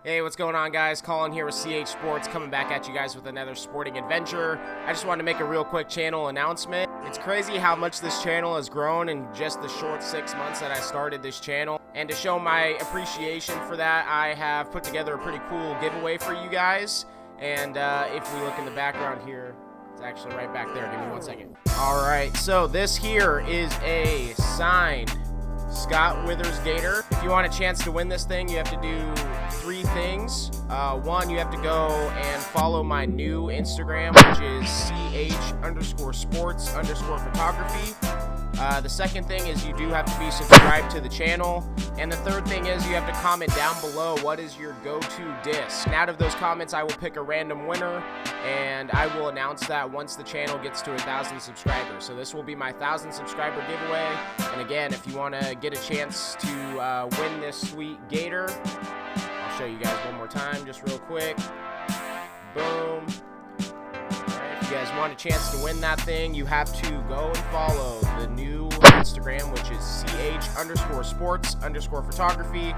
Hey, what's going on, guys? Colin here with CH Sports, coming back at you guys with another sporting adventure. I just wanted to make a real quick channel announcement. It's crazy how much this channel has grown in just the short 6 months that I started this channel. And to show my appreciation for that, I have put together a pretty cool giveaway for you guys. And if we look in the background here, it's actually right back there. Give me 1 second. All right, so this here is a signed Scott Withers Gator. If you want a chance to win this thing, you have to do 3 things. One, you have to go and follow my new Instagram, which is ch_sports_photography. The second thing is you do have to be subscribed to the channel. And the third thing is you have to comment down below what is your go-to disc. And out of those comments, I will pick a random winner, and I will announce that once the channel gets to 1,000 subscribers. So this will be my 1,000 subscriber giveaway. And again, if you want to get a chance to win this sweet gator, I'll show you guys one more time just real quick. Boom. If you guys want a chance to win that thing, you have to go and follow the new Instagram, which is ch_sports_photography.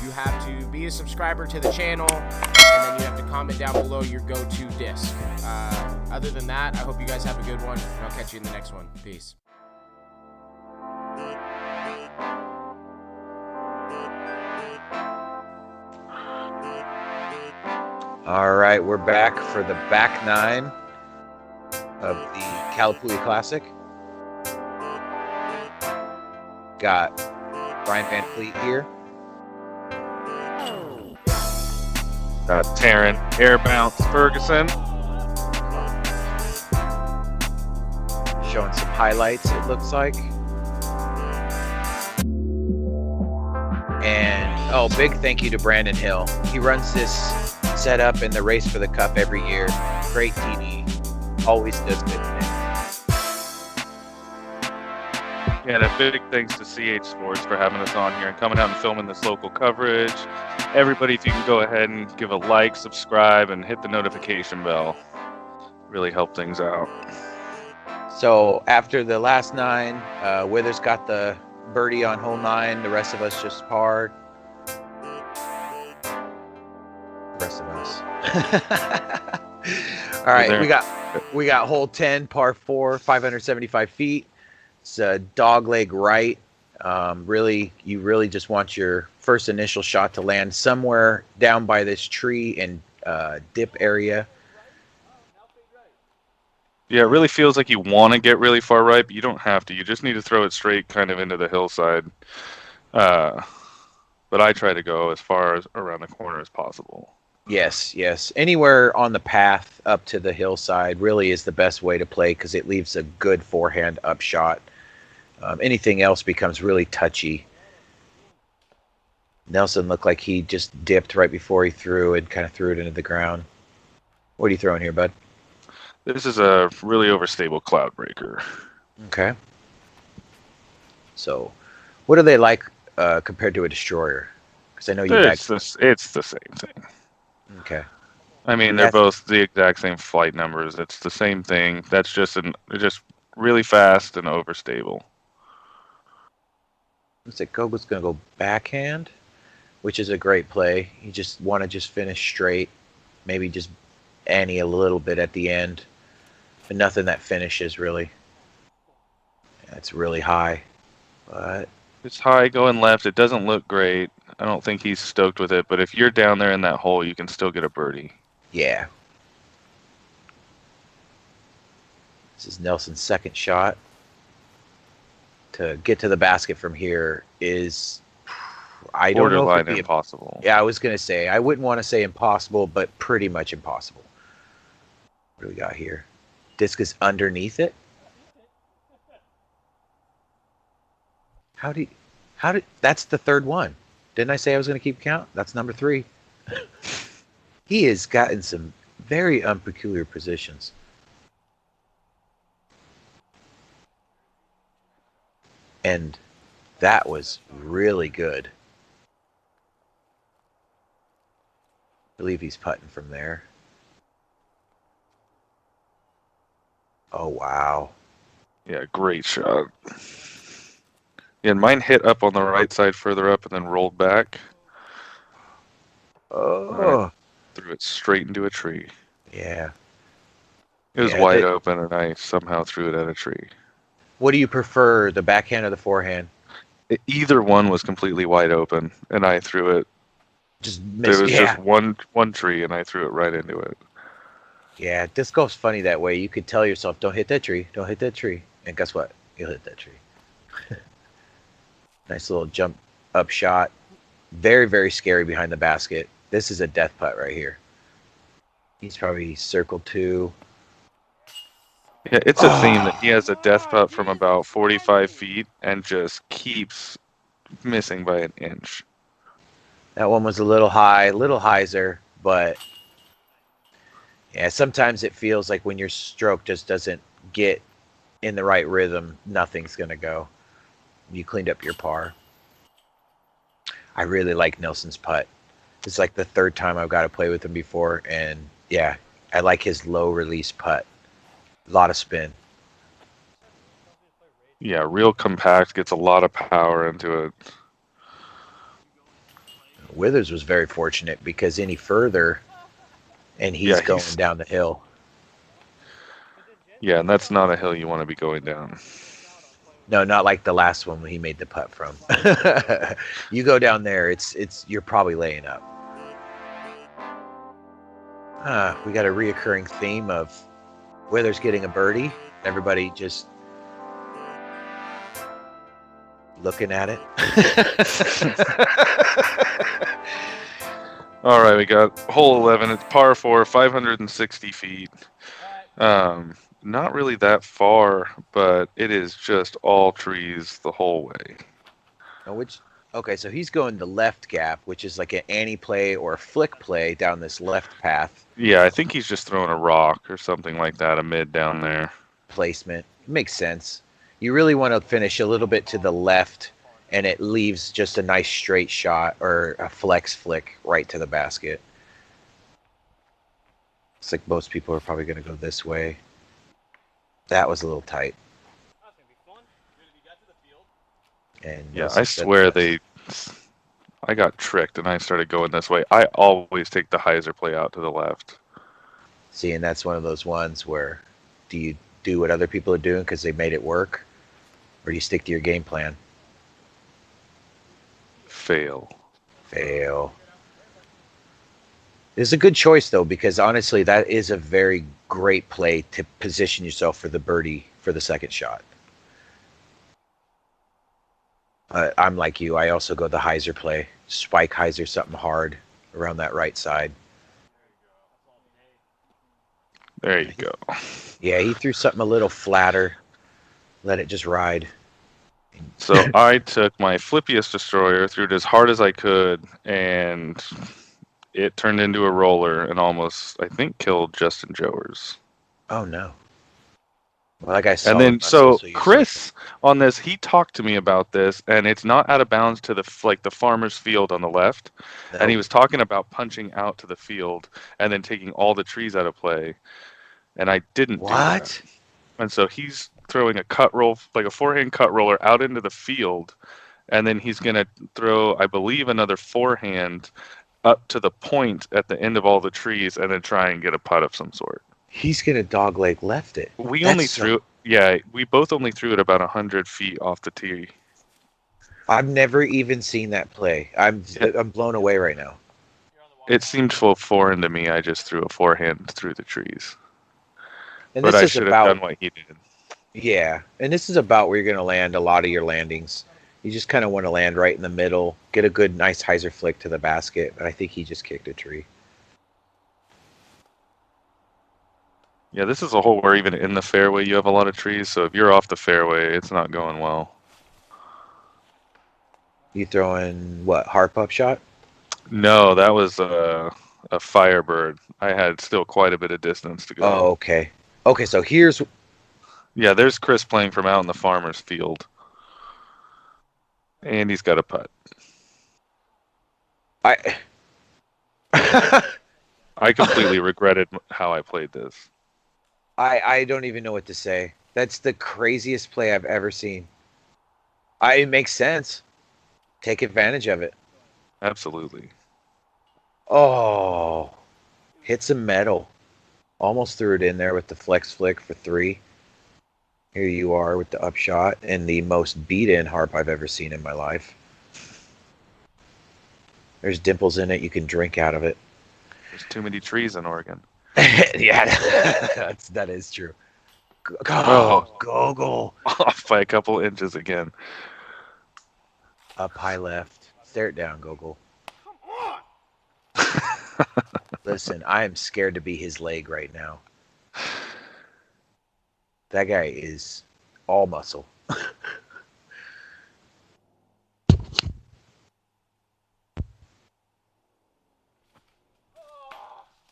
You have to be a subscriber to the channel, and then you have to comment down below your go-to disc. Other than that, I hope you guys have a good one, and I'll catch you in the next one. Peace. All right, we're back for the back 9 of the Calapooia Classic. Got Brian Van Fleet here. Got Terran, air bounce Ferguson. Showing some highlights, it looks like. And, oh, big thank you to Brandon Hill. He runs this setup in the Race for the Cup every year. Great TD. Always does good things. And a big thanks to CH Sports for having us on here and coming out and filming this local coverage. Everybody, if you can go ahead and give a like, subscribe, and hit the notification bell. Really help things out. So after the last 9, Withers got the birdie on hole 9. The rest of us just parred. The rest of us. All right, we got hole 10, par 4, 575 feet. It's a dog leg right. You really just want your first initial shot to land somewhere down by this tree and dip area. Yeah, it really feels like you want to get really far right, but you don't have to. You just need to throw it straight kind of into the hillside. But I try to go as far as around the corner as possible. Yes. Anywhere on the path up to the hillside really is the best way to play because it leaves a good forehand upshot. Anything else becomes really touchy. Nelson looked like he just dipped right before he threw and kind of threw it into the ground. What are you throwing here, bud? This is a really overstable cloud breaker. Okay. So, what are they like compared to a destroyer? Because I know you it's the same thing. Okay. I mean, they're both the exact same flight numbers. It's the same thing. That's just just really fast and overstable. Looks like Gogal's going to go backhand, which is a great play. You just want to just finish straight, maybe just ante a little bit at the end, but nothing that finishes really. That's really high, but it's high going left. It doesn't look great. I don't think he's stoked with it, but if you're down there in that hole, you can still get a birdie. Yeah. This is Nelson's second shot. To get to the basket from here is, I don't know if it'd be impossible. Yeah, I was going to say, I wouldn't want to say impossible, but pretty much impossible. What do we got here? Disc is underneath it. That's the third one. Didn't I say I was going to keep count? That's number 3. He has gotten some very unpeculiar positions. And that was really good. I believe he's putting from there. Oh, wow. Yeah, great shot. Yeah, and mine hit up on the right side further up and then rolled back. Oh, Threw it straight into a tree. yeah. It was Yeah. wide open, and I somehow threw it at a tree. What do you prefer, the backhand or the forehand? Either one was completely wide open, and I threw it. Just There miss. was just Yeah. one tree, and I threw it right into it. Yeah. Disc golf's funny that way. You could tell yourself, don't hit that tree. Don't hit that tree. And guess what? You'll hit that tree. Nice little jump up shot. Very, very scary behind the basket. This is a death putt right here. He's probably circle 2. Yeah, it's a theme that he has a death putt from about 45 feet and just keeps missing by an inch. That one was a little high, little hyzer, but yeah, sometimes it feels like when your stroke just doesn't get in the right rhythm, nothing's going to go. You cleaned up your par. I really like Nelson's putt. It's like the 3rd time I've got to play with him before, and yeah, I like his low release putt. A lot of spin. Yeah, real compact, gets a lot of power into it. Withers was very fortunate because any further, and he's going down the hill. Yeah, and that's not a hill you want to be going down. No, not like the last one when he made the putt from. You go down there, it's you're probably laying up. We got a reoccurring theme of Withers getting a birdie. Everybody just looking at it. All right, we got hole 11. It's par 4, 560 feet. Not really that far, but it is just all trees the whole way. Okay, so he's going the left gap, which is like an anti-play or a flick play down this left path. Yeah, I think he's just throwing a rock or something like that, a mid down there. Placement. Makes sense. You really want to finish a little bit to the left, and it leaves just a nice straight shot or a flex flick right to the basket. It's like most people are probably going to go this way. That was a little tight. And yeah, I swear I got tricked and I started going this way. I always take the hyzer play out to the left. See, and that's one of those ones where do you do what other people are doing because they made it work, or do you stick to your game plan? Fail. It's a good choice, though, because honestly, that is a very great play to position yourself for the birdie for the second shot. I'm like you. I also go the hyzer play. Spike hyzer something hard around that right side. There you go. Yeah, he threw something a little flatter. Let it just ride. So I took my flippiest destroyer, threw it as hard as I could, and it turned into a roller and almost, I think, killed Justin Jowers. Oh, no. Well, that guy saw and then, it, so you're Chris on this, he talked to me about this, and it's not out of bounds to the farmer's field on the left. No. And he was talking about punching out to the field and then taking all the trees out of play. And I didn't do that. And so he's throwing a cut roll, like a forehand cut roller out into the field. And then he's going to throw, I believe, another forehand up to the point at the end of all the trees and then try and get a putt of some sort. He's going to dogleg left it. We both only threw it about 100 feet off the tee. I've never even seen that play. I'm blown away right now. It seemed foreign to me. I just threw a forehand through the trees. And but I should have done what he did. Yeah, and this is about where you're going to land a lot of your landings. You just kind of want to land right in the middle, get a good, nice hyzer flick to the basket. But I think he just kicked a tree. Yeah, this is a hole where even in the fairway you have a lot of trees. So if you're off the fairway, it's not going well. You throwing what, harp up shot? No, that was a Firebird. I had still quite a bit of distance to go. Oh, okay. Okay, so here's... Yeah, there's Chris playing from out in the farmer's field. And he's got a putt. I completely regretted how I played this. I don't even know what to say. That's the craziest play I've ever seen. It makes sense. Take advantage of it. Absolutely. Oh, hit some metal. Almost threw it in there with the flex flick for 3. Here you are with the upshot and the most beat-in harp I've ever seen in my life. There's dimples in it. You can drink out of it. There's too many trees in Oregon. Yeah, that is true. Oh. Gogol. Off by a couple inches again. Up high left. Stare it down, Gogol. Listen, I am scared to be his leg right now. That guy is all muscle.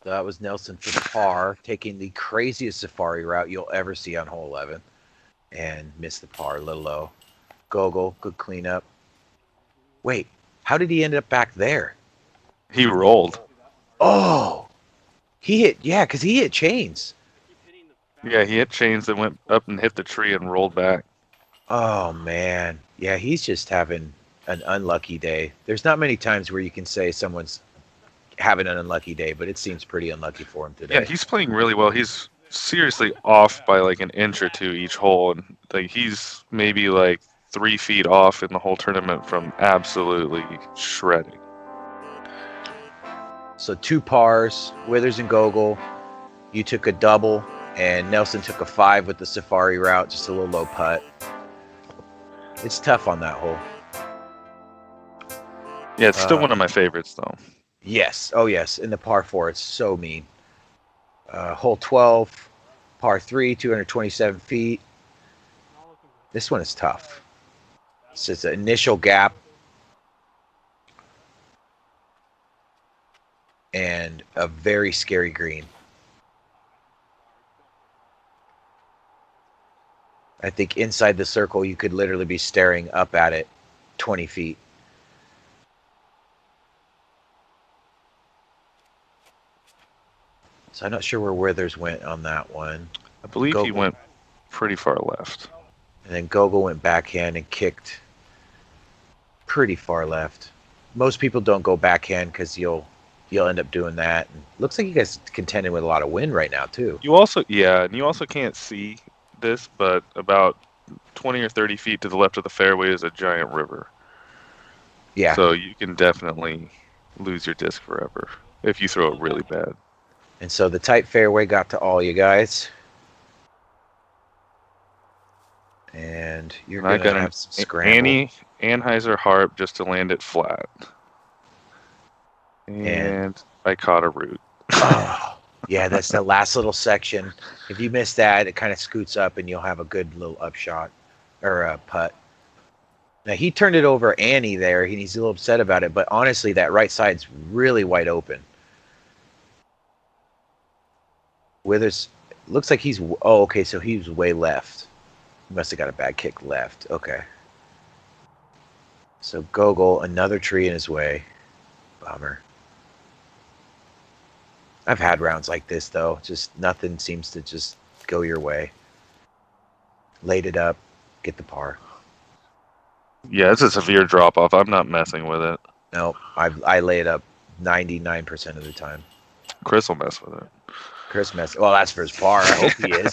That was Nelson for the par, taking the craziest safari route you'll ever see on hole 11. And missed the par a little low. Gogol, good cleanup. Wait, how did he end up back there? He rolled. Oh! He hit, yeah, because he hit chains. Yeah, he hit chains that went up and hit the tree and rolled back. Oh, man. Yeah, he's just having an unlucky day. There's not many times where you can say someone's having an unlucky day, but it seems pretty unlucky for him today. Yeah, he's playing really well. He's seriously off by like an inch or two each hole, and like he's maybe like 3 feet off in the whole tournament from absolutely shredding. So 2 pars, Withers and Gogol. You took a double, and Nelson took a 5 with the safari route, just a little low putt. It's tough on that hole. Yeah, it's still one of my favorites though. Yes. Oh, yes. In the par 4, it's so mean. Hole 12, par 3, 227 feet. This one is tough. It's just an initial gap. And a very scary green. I think inside the circle, you could literally be staring up at it 20 feet. So I'm not sure where Withers went on that one. I believe he went pretty far left. And then Gogol went backhand and kicked pretty far left. Most people don't go backhand because you'll end up doing that. And looks like you guys contending with a lot of wind right now too. You also can't see this, but about 20 or 30 feet to the left of the fairway is a giant river. Yeah. So you can definitely lose your disc forever if you throw it really bad. And so the tight fairway got to all you guys. And you're going to have some scramble. Anheuser Harp just to land it flat. And I caught a root. Oh, yeah, that's the last little section. If you miss that, it kind of scoots up and you'll have a good little upshot or a putt. Now, he turned it over Annie there. He's a little upset about it. But honestly, that right side's really wide open. Withers, looks like he's... Oh, okay, so he was way left. He must have got a bad kick left. Okay. So Gogol, another tree in his way. Bummer. I've had rounds like this, though. Just nothing seems to just go your way. Laid it up. Get the par. Yeah, it's a severe drop-off. I'm not messing with it. No, I lay it up 99% of the time. Chris will mess with it. Chris mess. Well, that's for his par. I hope he is.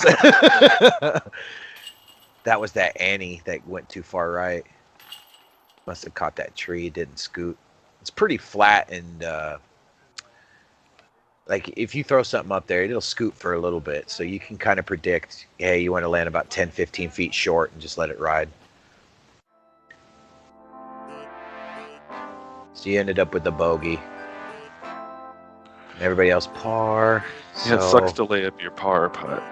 That was that Annie that went too far right. Must have caught that tree. Didn't scoot. It's pretty flat and like if you throw something up there, it'll scoot for a little bit. So you can kind of predict, hey, you want to land about 10, 15 feet short and just let it ride. So you ended up with the bogey. Everybody else par. Yeah, it sucks to lay up your par putt.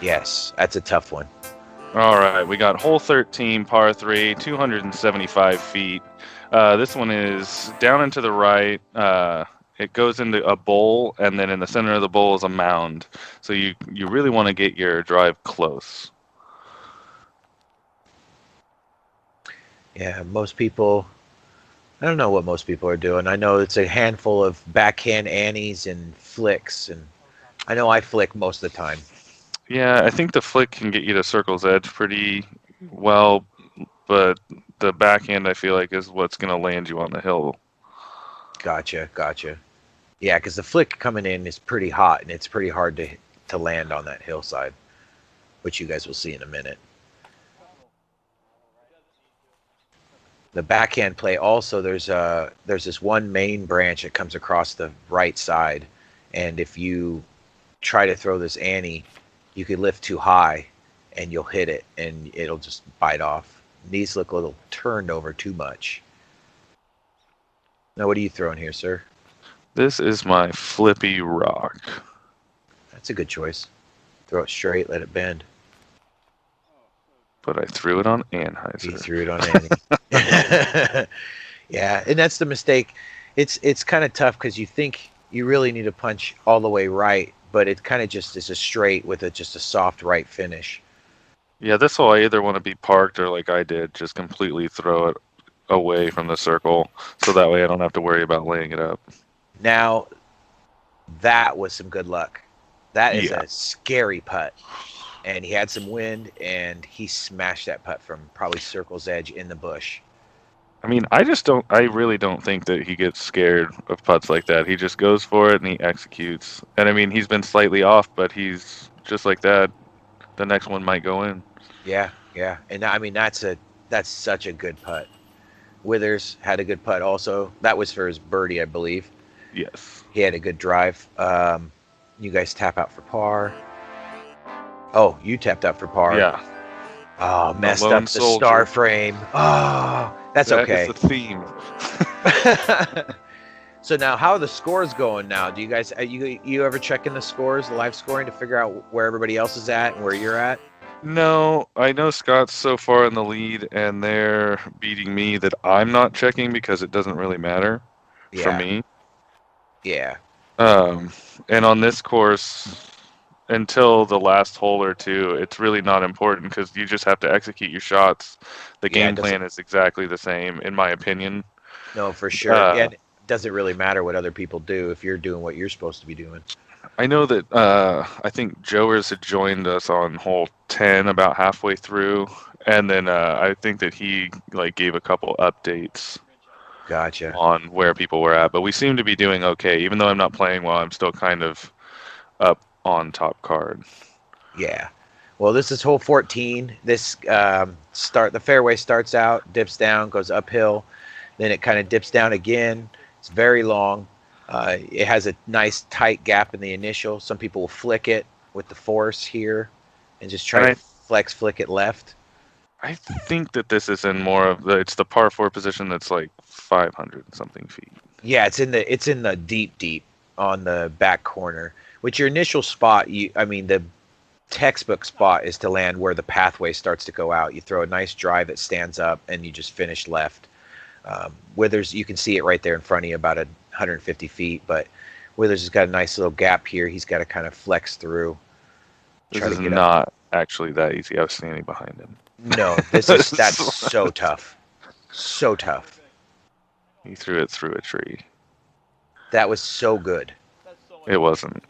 Yes, that's a tough one. All right, we got hole 13, par 3, 275 feet. This one is down and to the right. It goes into a bowl, and then in the center of the bowl is a mound. So you really want to get your drive close. Yeah, most people... I don't know what most people are doing. I know it's a handful of backhand Annies and flicks, and I know I flick most of the time. Yeah, I think the flick can get you to circle's edge pretty well, but the backhand I feel like is what's going to land you on the hill. Gotcha. Yeah, because the flick coming in is pretty hot, and it's pretty hard to land on that hillside, which you guys will see in a minute. The backhand play also, there's this one main branch that comes across the right side, and if you try to throw this ante, you could lift too high, and you'll hit it, and it'll just bite off. These look a little turned over too much. Now, what are you throwing here, sir? This is my flippy rock. That's a good choice. Throw it straight, let it bend. But I threw it on Anheuser. He threw it on Annie. Yeah, and that's the mistake. It's kind of tough because you think you really need to punch all the way right, but it kind of just is a straight with just a soft right finish. Yeah, this hole I either want to be parked or like I did, just completely throw it away from the circle, so that way I don't have to worry about laying it up. Now, that was some good luck. That is a scary putt. And he had some wind, and he smashed that putt from probably circle's edge in the bush. I mean, I really don't think that he gets scared of putts like that. He just goes for it and he executes. And I mean, he's been slightly off, but he's just like that. The next one might go in. Yeah. And I mean, that's such a good putt. Withers had a good putt also. That was for his birdie, I believe. Yes. He had a good drive. You guys tap out for par. Oh, you tapped out for par. Yeah. Oh, messed up the star frame. Oh, that's okay. That's the theme. So now, how are the scores going now? Do you guys you ever check in the scores, the live scoring, to figure out where everybody else is at and where you're at? No, I know Scott's so far in the lead, and they're beating me that I'm not checking because it doesn't really matter for me. Yeah. And on this course, until the last hole or two, it's really not important because you just have to execute your shots. The game plan is exactly the same, in my opinion. No, for sure. Yeah, it doesn't really matter what other people do if you're doing what you're supposed to be doing. I know that I think Joers had joined us on hole 10 about halfway through, and then I think that he gave a couple updates. Gotcha. On where people were at, but we seem to be doing okay. Even though I'm not playing well, I'm still kind of up on top card. Yeah. Well, this is hole 14. This the fairway starts out, dips down, goes uphill, then it kind of dips down again. It's very long. It has a nice tight gap in the initial. Some people will flick it with the force here and just try to flick it left. I think that this is in more of it's the par 4 position that's like 500 and something feet. Yeah, it's in the deep on the back corner. Which your initial spot, the textbook spot is to land where the pathway starts to go out. You throw a nice drive that stands up, and you just finish left. Withers, you can see it right there in front of you, about 150 feet. But Withers has got a nice little gap here. He's got to kind of flex through. This is not actually that easy. I was standing behind him. No, that's so tough. So tough. He threw it through a tree. That was so good. It wasn't.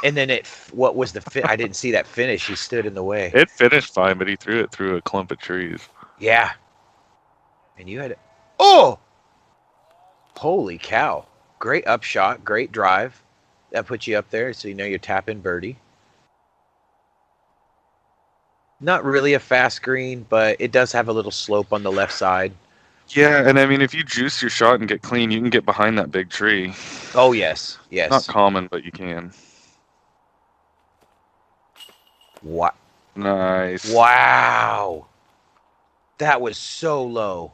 And then what was the I didn't see that finish. He stood in the way. It finished fine, but he threw it through a clump of trees. Yeah. And you had it. Oh! Holy cow. Great upshot, great drive. That puts you up there, so you know you're tapping birdie. Not really a fast green, but it does have a little slope on the left side. Yeah, and I mean, if you juice your shot and get clean, you can get behind that big tree. Oh, yes. Not common, but you can. What? Nice. Wow. That was so low.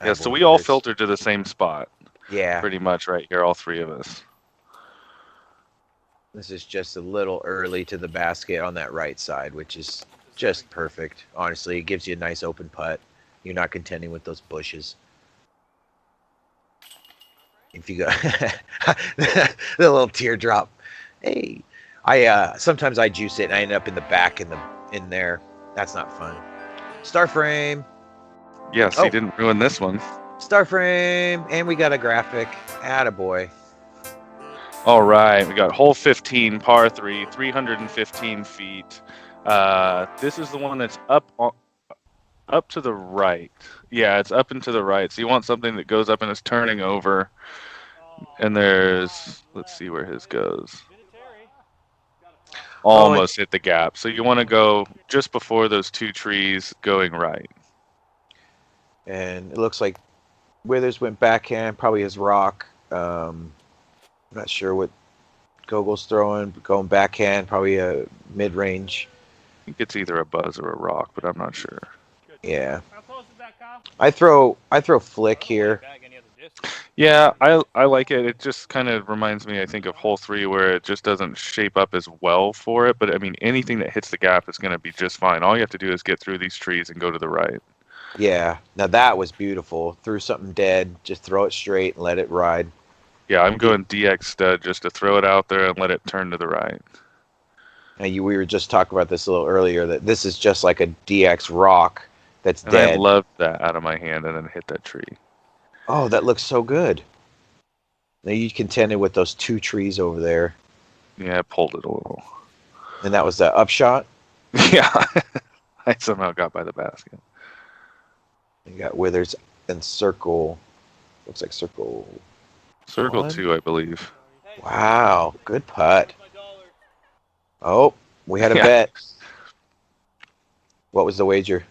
Yeah, so we all filtered to the same spot. Yeah. Pretty much right here, all three of us. This is just a little early to the basket on that right side, which is just perfect. Honestly, it gives you a nice open putt. You're not contending with those bushes. If you go the little teardrop. Hey, sometimes I juice it and I end up in the back in there. That's not fun. Star frame. Yes, he didn't ruin this one. Star frame, and we got a graphic. Attaboy. All right, we got hole 15, par 3, 315 feet. This is the one that's up up to the right. Yeah, it's up and to the right. So you want something that goes up and is turning over. And let's see where his goes. Oh, Almost hit the gap. So you want to go just before those two trees going right. and it looks like Withers went backhand, probably his rock. I'm not sure what Gogal's throwing, but going backhand, probably a mid-range. I think it's either a buzz or a rock, but I'm not sure. Yeah. I throw flick here. Yeah, I like it. It just kind of reminds me, I think, of hole 3 where it just doesn't shape up as well for it. But I mean, anything that hits the gap is going to be just fine. All you have to do is get through these trees and go to the right. Yeah. Now that was beautiful. Threw something dead, just throw it straight and let it ride. Yeah, I'm going DX stud just to throw it out there and let it turn to the right. And we were just talking about this a little earlier, that this is just like a DX rock that's And dead. I loved that out of my hand and then hit that tree. Oh, that looks so good. Now you contended with those two trees over there. Yeah, I pulled it a little. And that was the upshot. Yeah, I somehow got by the basket. You got Withers and Circle. Looks like Circle. Circle One. 2, I believe. Wow, good putt. Oh, we had a Yeah. bet. What was the wager?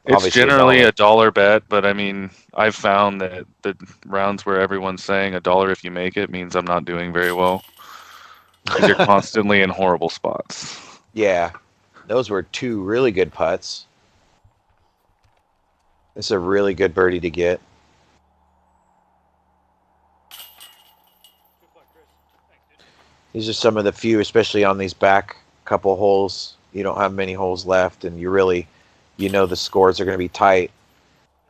It's Obviously generally $1. a dollar bet, but I mean, I've found that the rounds where everyone's saying $1 if you make it means I'm not doing very well. Because you're constantly in horrible spots. Yeah, those were two really good putts. It's a really good birdie to get. These are some of the few, especially on these back couple holes. You don't have many holes left, and you know the scores are going to be tight,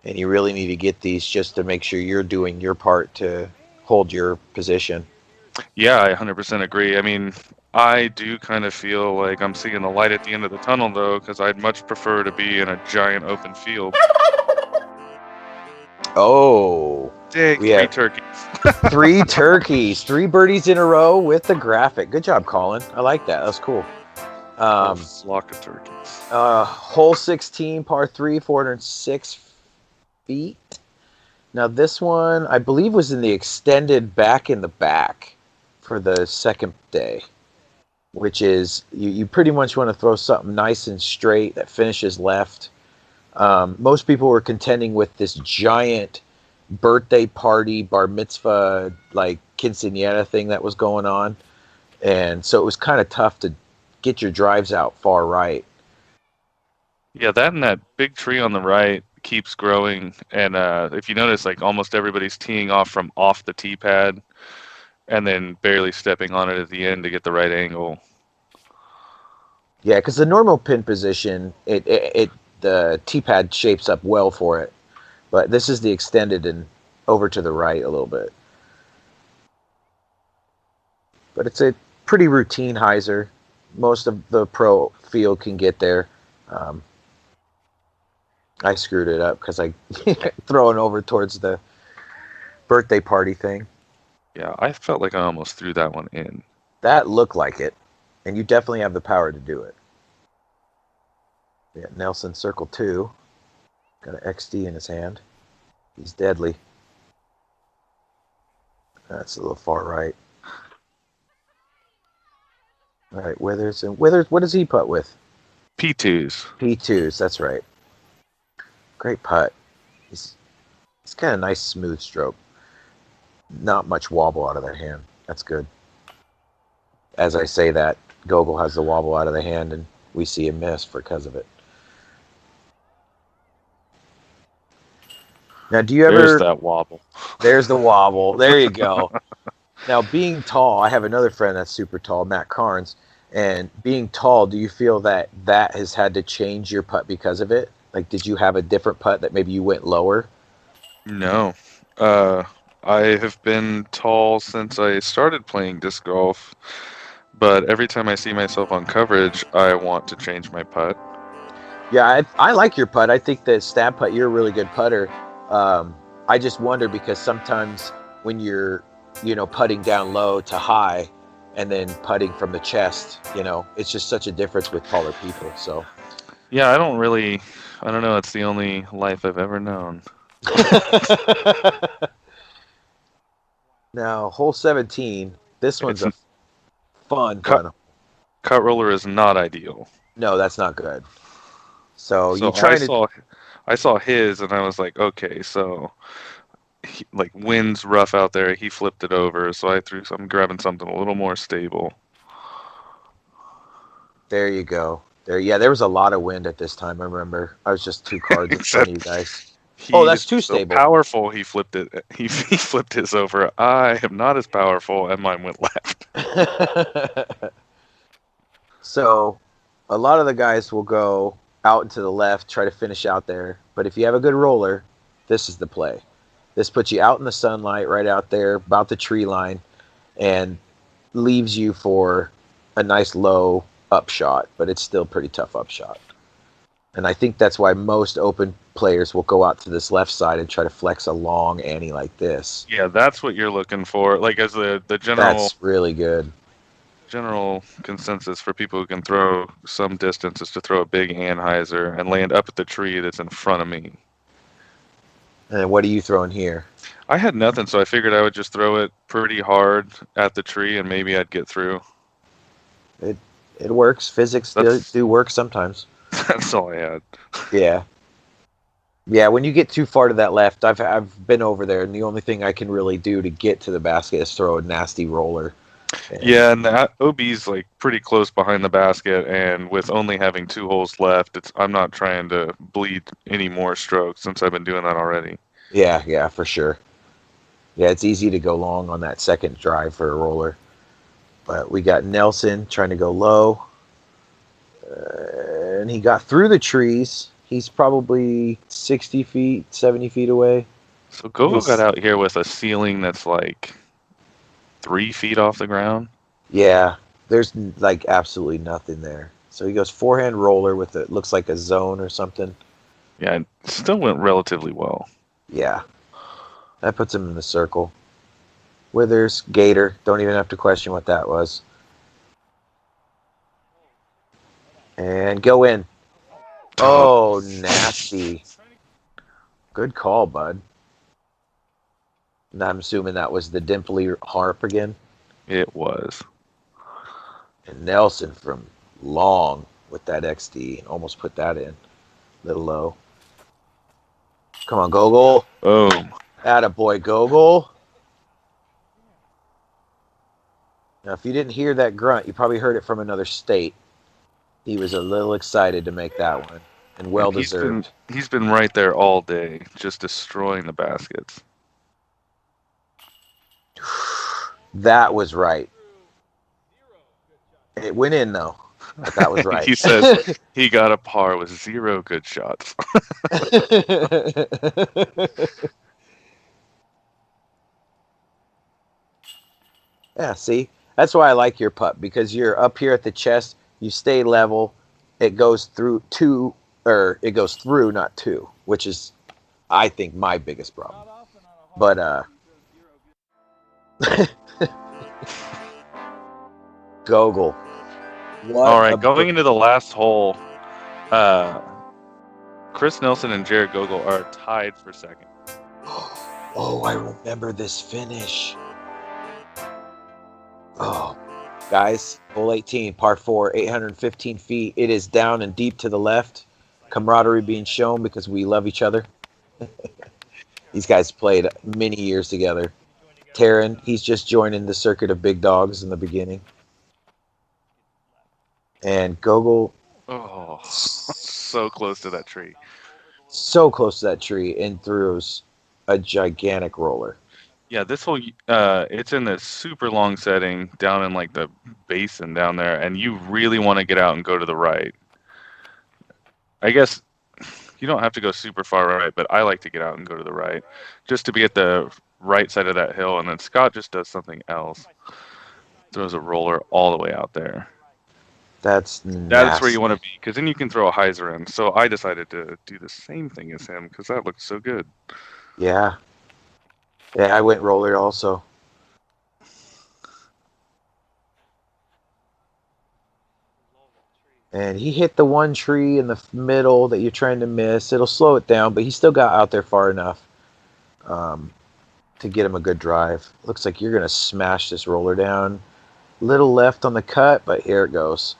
and you really need to get these just to make sure you're doing your part to hold your position. Yeah, I 100% agree. I mean, I do kind of feel like I'm seeing the light at the end of the tunnel, though, because I'd much prefer to be in a giant open field. Oh, Dig, we 3 have turkeys. 3 turkeys, 3 birdies in a row with the graphic. Good job, Colin. I like that. That's cool. A flock of turkeys. Hole 16, par 3, 406 feet. Now this one, I believe, was in the extended back in the back for the second day, which is you pretty much want to throw something nice and straight that finishes left. Most people were contending with this giant birthday party, bar mitzvah, like quinceañera thing that was going on. And so it was kind of tough to get your drives out far right. Yeah, that and that big tree on the right keeps growing. And if you notice, like almost everybody's teeing off from off the tee pad and then barely stepping on it at the end to get the right angle. Yeah, because the normal pin position, the tee pad shapes up well for it. But this is the extended and over to the right a little bit. But it's a pretty routine hyzer. Most of the pro field can get there. I screwed it up because I throwing over towards the birthday party thing. Yeah, I felt like I almost threw that one in. That looked like it, and you definitely have the power to do it. We got Nelson circle 2. Got an XD in his hand. He's deadly. That's a little far right. All right, Withers. And Withers, what does he putt with? P2s. P2s, that's right. Great putt. He's got a nice smooth stroke. Not much wobble out of that hand. That's good. As I say that, Gogal has the wobble out of the hand, and we see him miss because of it. Now, do you ever... There's that wobble. There's the wobble. There you go. Now, being tall, I have another friend that's super tall, Matt Carnes, and being tall, do you feel that has had to change your putt because of it? Like, did you have a different putt that maybe you went lower? No. I have been tall since I started playing disc golf, but every time I see myself on coverage, I want to change my putt. Yeah, I like your putt. I think the stab putt, you're a really good putter. I just wonder because sometimes when you're, putting down low to high and then putting from the chest, it's just such a difference with taller people. So, Yeah, I don't really I don't know. It's the only life I've ever known. Now, hole 17. This one's It's a fun cut. one. Cut roller is not ideal. No, that's not good. So you So trying to? I saw his, and I was like, okay, so like wind's rough out there. He flipped it over, so I'm grabbing something a little more stable. There you go. There was a lot of wind at this time. I remember. I was just 2 cards in front of you guys. Oh, He that's is too so stable. powerful. He flipped it. He flipped his over. I am not as powerful, and mine went left. So, a lot of the guys will go out and to the left, try to finish out there. But if you have a good roller, this is the play. This puts you out in the sunlight, right out there, about the tree line, and leaves you for a nice low upshot. But it's still pretty tough upshot. And I think that's why most open players will go out to this left side and try to flex a long ante like this. Yeah, that's what you're looking for. Like as the general That's really good. general consensus for people who can throw some distance is to throw a big anhyzer and land up at the tree that's in front of me. And what are you throwing here? I had nothing, so I figured I would just throw it pretty hard at the tree and maybe I'd get through. It works. Physics do work sometimes. That's all I had. Yeah. Yeah, when you get too far to that left, I've been over there, and the only thing I can really do to get to the basket is throw a nasty roller. Yeah, and the OB's like pretty close behind the basket, and with only having 2 holes left, I'm not trying to bleed any more strokes since I've been doing that already. Yeah, for sure. Yeah, it's easy to go long on that second drive for a roller. But we got Nelson trying to go low, and he got through the trees. He's probably 60 feet, 70 feet away. So Gogo got out here with a ceiling that's like 3 feet off the ground. Yeah, there's like absolutely nothing there. So he goes forehand roller with it. Looks like a zone or something. Yeah, it still went relatively well. Yeah, that puts him in the circle. Withers, Gator. Don't even have to question what that was. And go in. Oh, nasty. Good call, bud. And I'm assuming that was the dimply harp again. It was. And Nelson from long with that XD. Almost put that in. A little low. Come on, Gogal. Boom. Attaboy, Gogal. Now, if you didn't hear that grunt, you probably heard it from another state. He was a little excited to make that one. And well-deserved. He's been right there all day, just destroying the baskets. That was right. It went in, though. But that was right. He says he got a par with 0 good shots. Yeah, see? That's why I like your putt, because you're up here at the chest, you stay level, it goes through not two, which is, I think, my biggest problem. But, Gogal. All right, going into the last hole, Chris Nelson and Jarrod Gogal are tied for second. Oh, I remember this finish. Oh, guys, hole 18, par 4, 815 feet. It is down and deep to the left. Camaraderie being shown because we love each other. These guys played many years together. Terran, he's just joining the circuit of big dogs in the beginning. And Gogal. Oh, so close to that tree. So close to that tree and throws a gigantic roller. Yeah, this whole it's in this super long setting down in like the basin down there, and you really want to get out and go to the right. I guess you don't have to go super far right, but I like to get out and go to the right just to be at the right side of that hill, and then Scott just does something else. Throws a roller all the way out there. That's where you want to be, because then you can throw a hyzer in. So I decided to do the same thing as him because that looked so good. Yeah. Yeah, I went roller also. And he hit the one tree in the middle that you're trying to miss. It'll slow it down, but he still got out there far enough to get him a good drive. Looks like you're going to smash this roller down. Little left on the cut, but here it goes.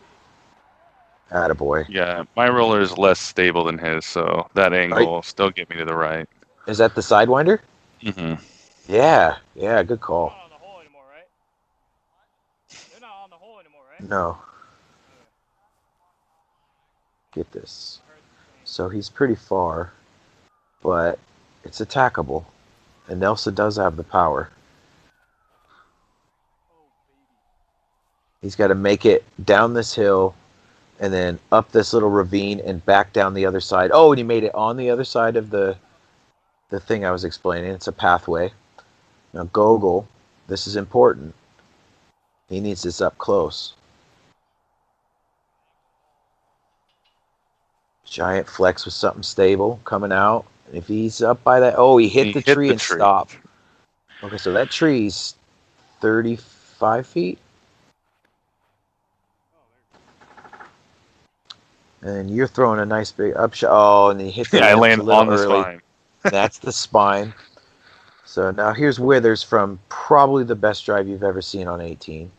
Attaboy. Yeah, my roller is less stable than his, so that angle will still get me to the right. Is that the Sidewinder? Mm-hmm. Yeah, good call. They're not on the hole anymore, right? They're not on the hole anymore, right? No. Get this. So he's pretty far, but it's attackable. And Nelson does have the power. He's got to make it down this hill and then up this little ravine and back down the other side. Oh, and he made it on the other side of the thing I was explaining. It's a pathway. Now, Gogal, this is important. He needs this up close. Giant flex with something stable coming out. And if he's up by that... Oh, he hit the tree and stopped. Okay, so that tree's 35 feet. And you're throwing a nice big upshot. Oh, and he hit the I landed on the early. spine. That's the spine. So now here's Withers from probably the best drive you've ever seen on 18.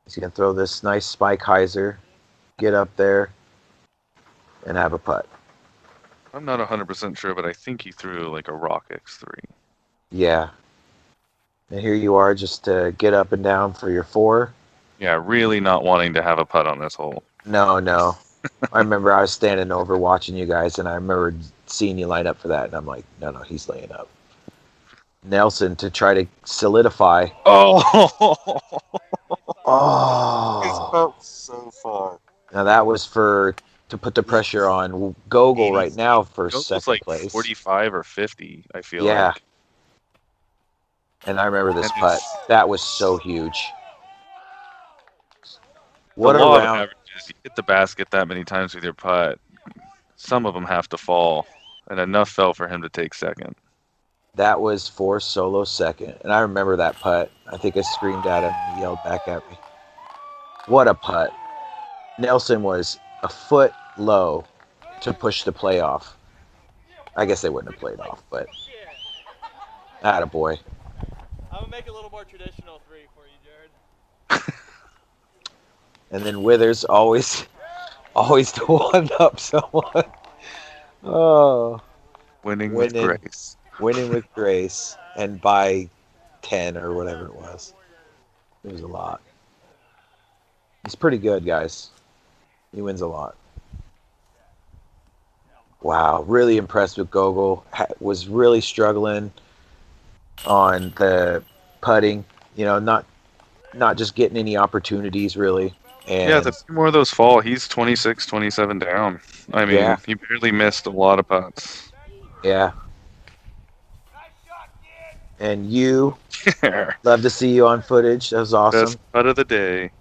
He's going to throw this nice spike hyzer, get up there, and have a putt. I'm not 100% sure, but I think he threw like a Rock X3. Yeah. And here you are just to get up and down for your 4. Yeah, really not wanting to have a putt on this hole. No. I remember I was standing over watching you guys, and I remember seeing you line up for that, and I'm like, no, he's laying up. Nelson to try to solidify. Oh! Oh! Felt so far. Now that was to put the pressure on Gogal right now for Gogal's second like place. 45 or 50, I feel Yeah. like. And I remember this And putt. That was so huge. What the a law of round. averages, you hit the basket that many times with your putt, some of them have to fall, and enough fell for him to take second. That was for solo second. And I remember that putt. I think I screamed at him and he yelled back at me. What a putt. Nelson was a foot low to push the play off. I guess they wouldn't have played off, but attaboy. I'm gonna make it a little more traditional 3 for you, Jarrod. And then Withers always to one up someone. Oh. Winning with grace. Winning with grace. And by 10 or whatever it was. It was a lot. He's pretty good, guys. He wins a lot. Wow. Really impressed with Gogal. Was really struggling on the putting. You know, not just getting any opportunities, really. And Yeah, the few more of those fall, he's 26, 27 down. I mean, Yeah. he barely missed a lot of putts. Yeah. And you, love to see you on footage. That was awesome. Best putt of the day.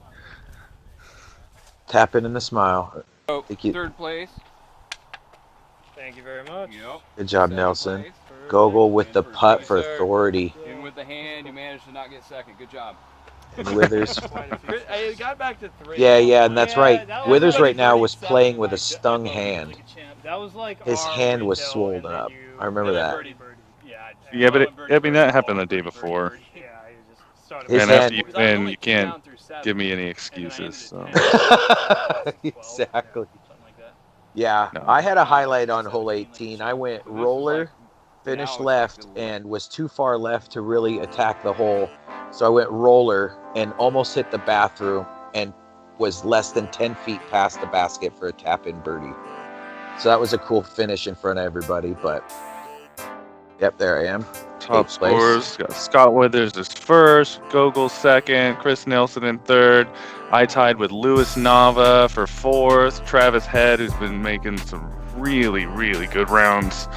Tapping in the smile. Oh, Thank you. 3rd place. Thank you very much. Yep. Good job, 2nd Nelson. place for- Gogal with the and putt for sir. authority. In with the hand, you managed to not get 2nd. Good job. And Withers. I got back to 3. Yeah, and that's Yeah, right. that was Withers like right now was 37, playing with a like, stung that was hand. like a champ. That was like His our hand was retail, swollen and then up. you- I remember and then that. birdie. Yeah, Yeah, but birdie, I mean, that birdie, happened the birdie, day birdie, before. birdie. Yeah, I just started. His And hand- after you Because I was win, only you 2 can't down through 7, give me any and then I excuses. ended So. at 10, Exactly. something like that. Yeah, No. I had a highlight on hole 18. I went This is roller, like finished now left, expected and was too far left to really attack the hole. So I went roller and almost hit the bathroom and was less than 10 feet past the basket for a tap-in birdie. So that was a cool finish in front of everybody, but yep, there I am. Top 8th place. scores, got Scott Withers is 1st, Gogal 2nd, Chris Nelson in 3rd. I tied with Louis Nava for 4th. Travis Head, who's been making some really, really good rounds,